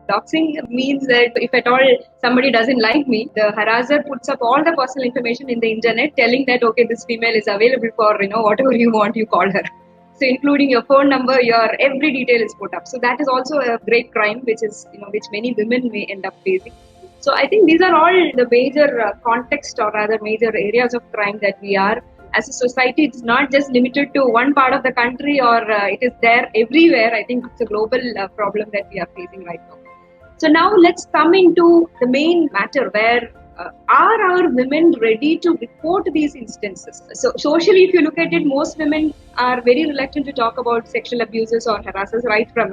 Doxing means that if at all somebody doesn't like me, the harasser puts up all the personal information in the internet, telling that okay, this female is available for whatever you want, you call her. So including your phone number, your every detail is put up. So that is also a great crime, which is which many women may end up facing. So I think these are all the major context or rather major areas of crime that we are as a society. It's not just limited to one part of the country or it is there everywhere. I think it's a global problem that we are facing right now. So now let's come into the main matter where are our women ready to report these instances? So socially, if you look at it, most women are very reluctant to talk about sexual abuses or harassers right from,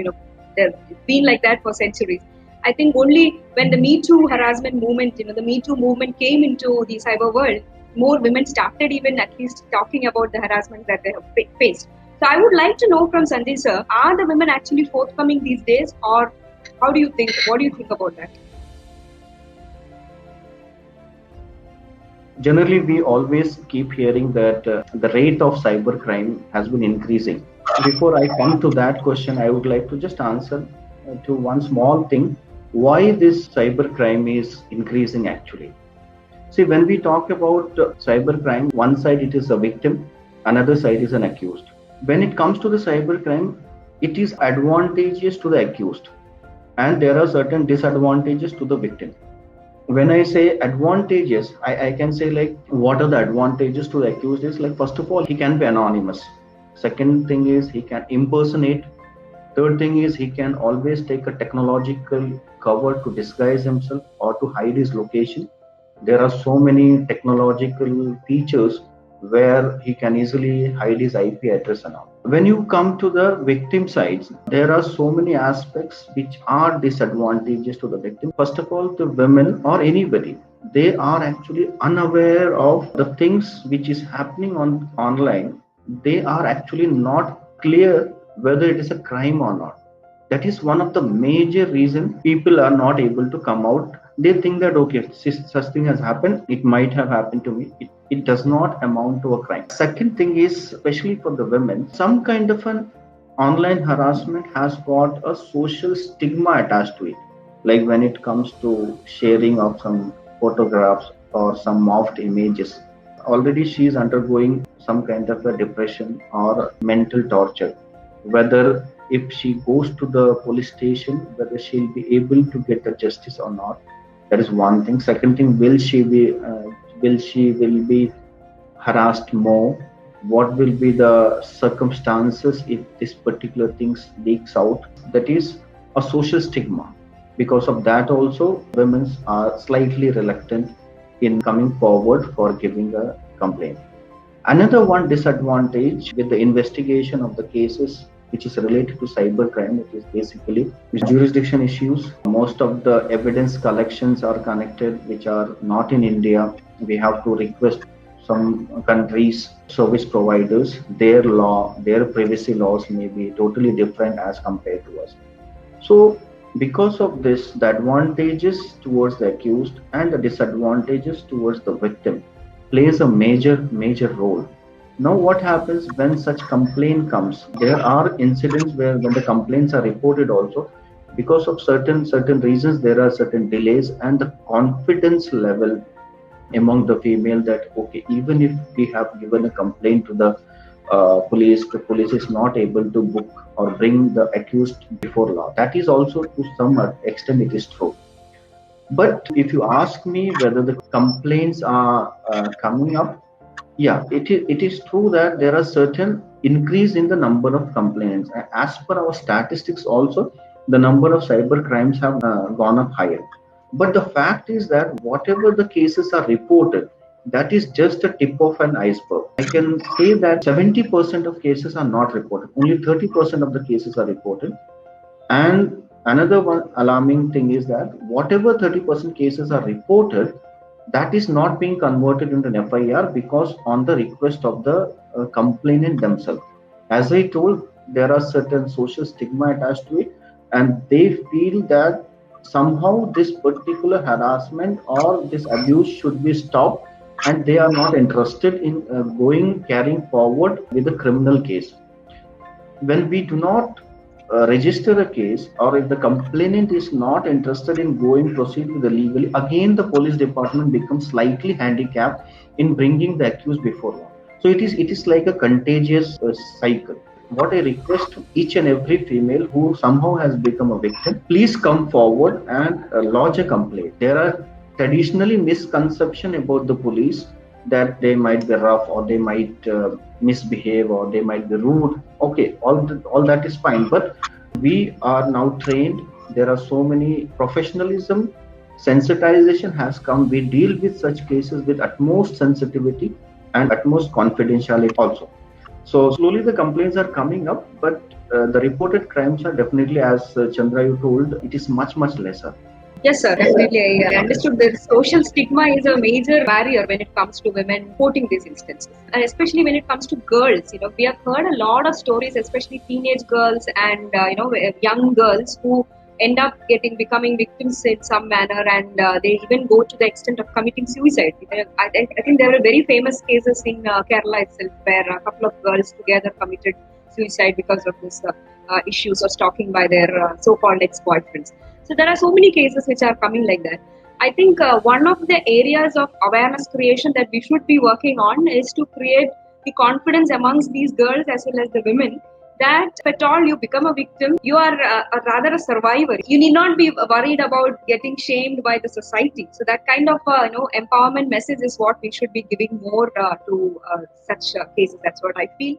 it's been like that for centuries. I think only when the Me Too harassment movement, the Me Too movement came into the cyber world, more women started even at least talking about the harassment that they have faced. So I would like to know from Sanjay sir, are the women actually forthcoming these days, or how do you think? What do you think about that? Generally, we always keep hearing that the rate of cybercrime has been increasing. Before I come to that question, I would like to just answer to one small thing. Why this cybercrime is increasing actually? See, when we talk about cybercrime, one side it is a victim, another side is an accused. When it comes to the cybercrime, it is advantageous to the accused, and there are certain disadvantages to the victim. When I say advantages, I can say like what are the advantages to the accused is like, first of all, he can be anonymous. Second thing is he can impersonate. Third thing is he can always take a technological cover to disguise himself or to hide his location. There are so many technological features where he can easily hide his IP address and all. When you come to the victim sides, there are so many aspects which are disadvantages to the victim. First of all, the women or anybody, they are actually unaware of the things which is happening on online. They are actually not clear whether it is a crime or not. That is one of the major reasons people are not able to come out. They think that okay, such thing has happened, it might have happened to me. It does not amount to a crime. Second thing is, especially for the women, some kind of an online harassment has got a social stigma attached to it. Like when it comes to sharing of some photographs or some morphed images, already she is undergoing some kind of a depression or mental torture. Whether if she goes to the police station, whether she'll be able to get the justice or not, that is one thing. Second thing, will she will be harassed more? What will be the circumstances if this particular things leaks out? That is a social stigma. Because of that also, women are slightly reluctant in coming forward for giving a complaint. Another one disadvantage with the investigation of the cases which is related to cybercrime, it is basically jurisdiction issues. Most of the evidence collections are connected which are not in India. We have to request some countries' service providers, their law, their privacy laws may be totally different as compared to us. So because of this, the advantages towards the accused and the disadvantages towards the victim plays a major role. Now what happens when such complaint comes? There are incidents where when the complaints are reported also, because of certain reasons, there are certain delays, and the confidence level among the female that okay, even if we have given a complaint to the police, the police is not able to book or bring the accused before law. That is also to some extent it is true. But if you ask me whether the complaints are coming up, yeah, it is true that there are certain increase in the number of complaints. As per our statistics also, the number of cyber crimes have gone up higher. But the fact is that whatever the cases are reported, that is just a tip of an iceberg. I can say that 70% of cases are not reported. Only 30% of the cases are reported. And another one alarming thing is that whatever 30% cases are reported, that is not being converted into an FIR because on the request of the complainant themselves. As I told, there are certain social stigma attached to it, and they feel that somehow this particular harassment or this abuse should be stopped, and they are not interested in carrying forward with a criminal case. When we do not register a case, or if the complainant is not interested in going proceed with the legally, again the police department becomes slightly handicapped in bringing the accused before law. So it is like a contagious cycle. What I request to each and every female who somehow has become a victim, please come forward and lodge a complaint. There are traditionally misconception about the police, that they might be rough, or they might misbehave, or they might be rude. Okay, all that is fine, but we are now trained. There are so many professionalism, sensitization has come. We deal with such cases with utmost sensitivity and utmost confidentiality also. So slowly the complaints are coming up, but the reported crimes are definitely, as Chandra you told, it is much lesser. Yes, sir, definitely. I understood that social stigma is a major barrier when it comes to women reporting these instances. And especially when it comes to girls, we have heard a lot of stories, especially teenage girls and, young girls who end up becoming victims in some manner, and they even go to the extent of committing suicide. I think there were very famous cases in Kerala itself where a couple of girls together committed suicide because of this issues or stalking by their so-called ex-boyfriends. So there are so many cases which are coming like that. I think one of the areas of awareness creation that we should be working on is to create the confidence amongst these girls as well as the women, that if at all you become a victim, you are rather a survivor. You need not be worried about getting shamed by the society. So that kind of empowerment message is what we should be giving more to such cases. That's what I feel.